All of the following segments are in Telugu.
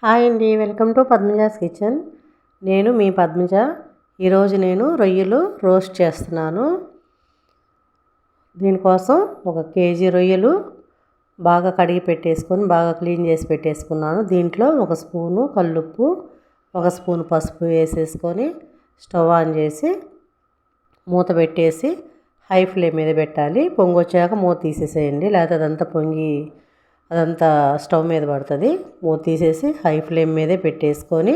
హాయ్ అండి, వెల్కమ్ టు పద్మజాస్ కిచెన్. నేను మీ పద్మజ. ఈరోజు నేను రొయ్యలు రోస్ట్ చేస్తున్నాను. దీనికోసం 1 కేజీ రొయ్యలు బాగా కడిగి పెట్టేసుకొని బాగా క్లీన్ చేసి పెట్టేసుకున్నాను. దీంట్లో 1 స్పూను కల్లుప్పు, 1 స్పూను పసుపు వేసేసుకొని స్టవ్ ఆన్ చేసి మూత పెట్టేసి హై ఫ్లేమ్ మీద పెట్టాలి. పొంగొచ్చాక మూత తీసేసేయండి, లేకపోతే అదంతా స్టవ్ మీద పడుతుంది. మూత తీసేసి హై ఫ్లేమ్ మీదే పెట్టేసుకొని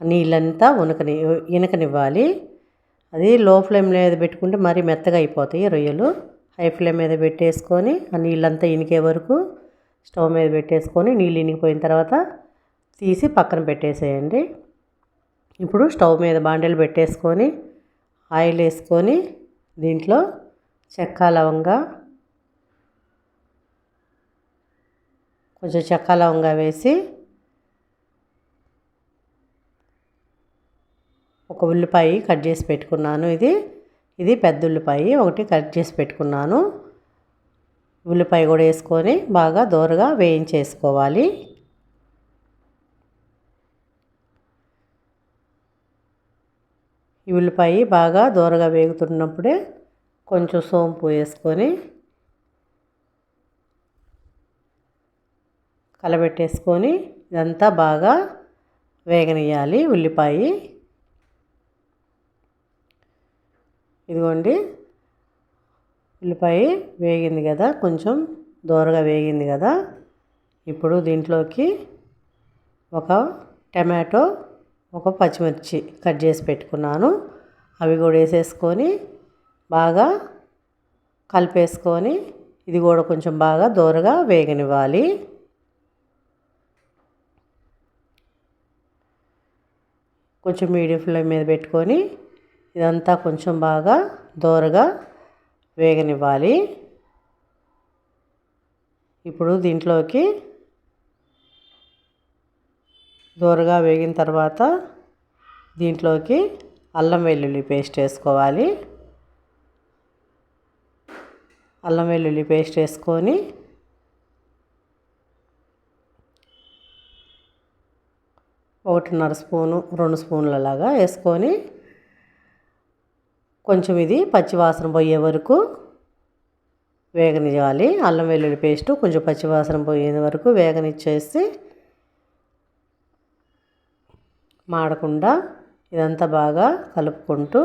నీళ్ళంతా ఇనకనివ్వాలి. అది లో ఫ్లేమ్ మీద పెట్టుకుంటే మరీ మెత్తగా అయిపోతాయి రొయ్యలు. హై ఫ్లేమ్ మీద పెట్టేసుకొని ఆ నీళ్ళంతా ఇనికే వరకు స్టవ్ మీద పెట్టేసుకొని నీళ్ళు ఇనికిపోయిన తర్వాత తీసి పక్కన పెట్టేసేయండి. ఇప్పుడు స్టవ్ మీద బాండెలు పెట్టేసుకొని ఆయిల్ వేసుకొని దీంట్లో చెక్క, లవంగా, కొంచెం చెక్క లవంగా వేసి 1 ఉల్లిపాయ కట్ చేసి పెట్టుకున్నాను. ఇది పెద్ద ఉల్లిపాయ 1 కట్ చేసి పెట్టుకున్నాను. ఉల్లిపాయ కూడా వేసుకొని బాగా దోరగా వేయించేసుకోవాలి. ఈ ఉల్లిపాయ బాగా దోరగా వేగుతున్నప్పుడే కొంచెం సోంపు వేసుకొని కలబెట్టేసుకొని ఇదంతా బాగా వేగనియాలి. ఉల్లిపాయ ఇదిగోండి, ఉల్లిపాయ వేగింది కదా, కొంచెం దోరగా వేగింది కదా. ఇప్పుడు దీంట్లోకి 1 టమాటో, 1 పచ్చిమిర్చి కట్ చేసి పెట్టుకున్నాను. అవి కూడా వేసేసుకొని బాగా కలిపేసుకొని ఇది కూడా కొంచెం బాగా దోరగా వేగనివ్వాలి. కొంచెం మీడియం ఫ్లేమ్ మీద పెట్టుకొని ఇదంతా కొంచెం బాగా దోరగా వేగనివ్వాలి. ఇప్పుడు దీంట్లోకి దోరగా వేగిన తర్వాత దీంట్లోకి అల్లం వెల్లుల్లి పేస్ట్ వేసుకోవాలి. అల్లం వెల్లుల్లి పేస్ట్ వేసుకొని 1.5 స్పూను 2 స్పూన్ల లాగా వేసుకొని కొంచెం ఇది పచ్చివాసన పోయే వరకు వేగనివ్వాలి. అల్లం వెల్లుల్లి పేస్టు కొంచెం పచ్చివాసన పోయే వరకు వేగనిచ్చేసి మాడకుండా ఇదంతా బాగా కలుపుకుంటూ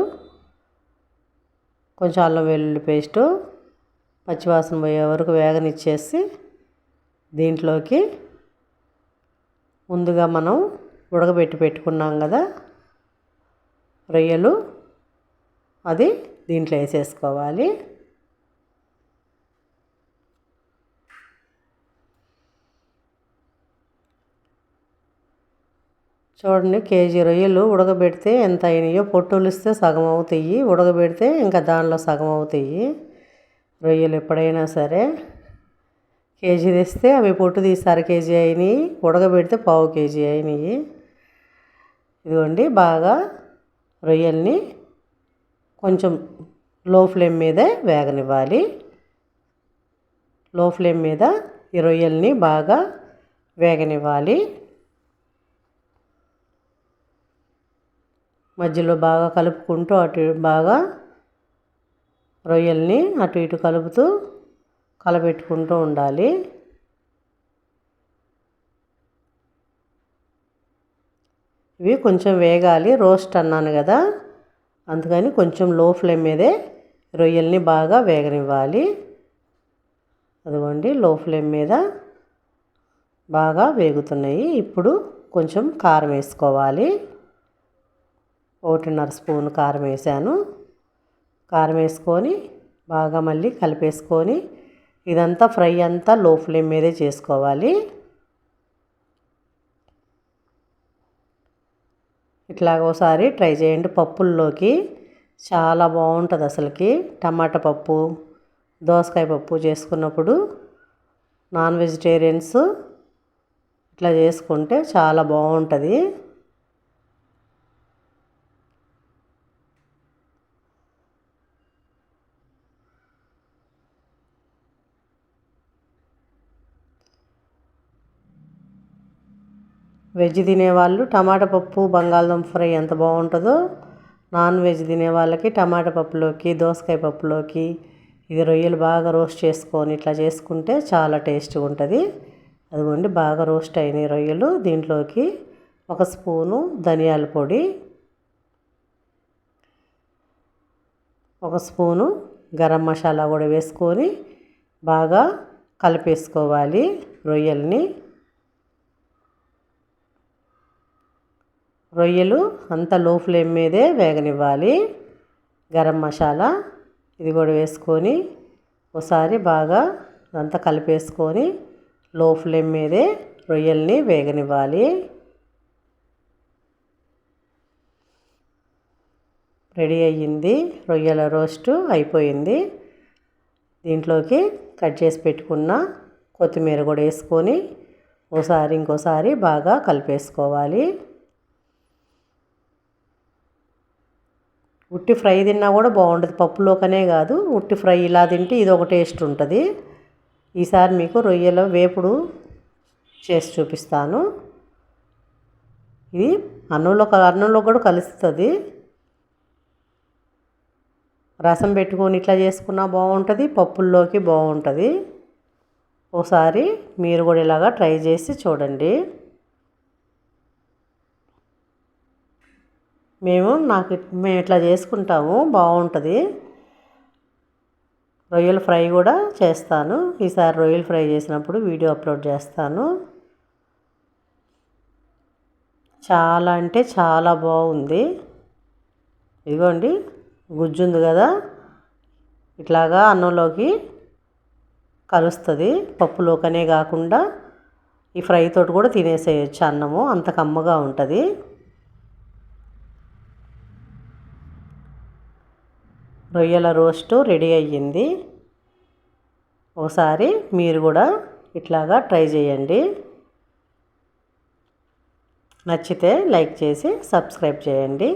కొంచెం అల్లం వెల్లుల్లి పేస్టు పచ్చివాసన పోయే వరకు వేగనిచ్చేసి దీంట్లోకి ముందుగా మనం ఉడకబెట్టి పెట్టుకున్నాం కదా రొయ్యలు, అది దీంట్లో వేసేసుకోవాలి. చూడండి, కేజీ రొయ్యలు ఉడకబెడితే ఎంత అయినాయో. పొట్టులిస్తే సగం అవుతాయి, ఉడకబెడితే ఇంకా దానిలో సగం అవుతాయి. రొయ్యలు ఎప్పుడైనా సరే కేజీ తెస్తే అవి పొట్టు తీసి 1/2 కేజీ అయినాయి, ఉడకబెడితే 1/4 కేజీ అయినాయి. ఇదిగోండి, బాగా రొయ్యల్ని కొంచెం లో ఫ్లేమ్ మీదే వేగనివ్వాలి. లో ఫ్లేమ్ మీద ఈ రొయ్యల్ని బాగా వేగనివ్వాలి. మధ్యలో బాగా కలుపుకుంటూ అటు బాగా రొయ్యల్ని అటు ఇటు కలుపుతూ కలబెట్టుకుంటూ ఉండాలి. ఇవి కొంచెం వేగాలి, రోస్ట్ అన్నాను కదా, అందుకని కొంచెం లో ఫ్లేమ్ మీదే రొయ్యల్ని బాగా వేగనివ్వాలి. అదిగోండి, లో ఫ్లేమ్ మీద బాగా వేగుతున్నాయి. ఇప్పుడు కొంచెం కారం వేసుకోవాలి. 1.5 స్పూన్ కారం వేసాను. కారం వేసుకొని బాగా మళ్ళీ కలిపేసుకొని ఇదంతా ఫ్రై అంతా లో ఫ్లేమ్ మీదే చేసుకోవాలి. ఇట్లాగ ఒకసారి ట్రై చేయండి. పప్పుల్లోకి చాలా బాగుంటుంది అసలుకి. టమాటా పప్పు, దోసకాయ పప్పు చేసుకున్నప్పుడు నాన్ వెజిటేరియన్స్ ఇట్లా చేసుకుంటే చాలా బాగుంటుంది. వెజ్ తినేవాళ్ళు టమాటా పప్పు బంగాళదుంప ఫ్రై ఎంత బాగుంటుందో, నాన్ వెజ్ తినే వాళ్ళకి టమాటా పప్పులోకి దోసకాయ పప్పులోకి ఇది రొయ్యలు బాగా రోస్ట్ చేసుకొని ఇట్లా చేసుకుంటే చాలా టేస్ట్గా ఉంటుంది. అదిగోండి బాగా రోస్ట్ అయినాయి రొయ్యలు. దీంట్లోకి 1 స్పూను ధనియాల పొడి, 1 స్పూను గరం మసాలా కూడా వేసుకొని బాగా కలిపేసుకోవాలి రొయ్యల్ని. రొయ్యలు అంతా లో ఫ్లేమ్ మీదే వేగనివ్వాలి. గరం మసాలా ఇది కూడా వేసుకొని ఒకసారి బాగా అంతా కలిపేసుకొని లో ఫ్లేమ్ మీదే రొయ్యల్ని వేగనివ్వాలి. రెడీ అయ్యింది, రొయ్యల రోస్టు అయిపోయింది. దీంట్లోకి కట్ చేసి పెట్టుకున్న కొత్తిమీర కూడా వేసుకొని ఇంకోసారి బాగా కలిపేసుకోవాలి. ఉట్టి ఫ్రై తిన్నా కూడా బాగుంటుంది, పప్పులోకనే కాదు, ఉట్టి ఫ్రై ఇలా తింటే ఇది ఒక టేస్ట్ ఉంటుంది. ఈసారి మీకు రొయ్యల చేసి చూపిస్తాను. ఇది అన్నంలో కూడా కలుస్తుంది. రసం పెట్టుకొని ఇట్లా చేసుకున్నా బాగుంటుంది, పప్పుల్లోకి బాగుంటుంది. ఒకసారి మీరు కూడా ఇలాగా ట్రై చేసి చూడండి. మేము ఇట్లా చేసుకుంటాము, బాగుంటుంది. రొయ్యల ఫ్రై కూడా చేస్తాను. ఈసారి రొయ్యల ఫ్రై చేసినప్పుడు వీడియో అప్లోడ్ చేస్తాను. చాలా అంటే చాలా బాగుంది. ఇదిగోండి గుజ్జు ఉంది కదా, ఇట్లాగా అన్నంలోకి కలుస్తుంది. పప్పులోకనే కాకుండా ఈ ఫ్రై తోటి కూడా తినేసేయచ్చు అన్నము, అంత కమ్మగా ఉంటుంది. రొయ్యల రోస్టు రెడీ అయ్యింది. ఒకసారి మీరు కూడా ఇట్లాగా ట్రై చేయండి. నచ్చితే లైక్ చేసి సబ్స్క్రైబ్ చేయండి.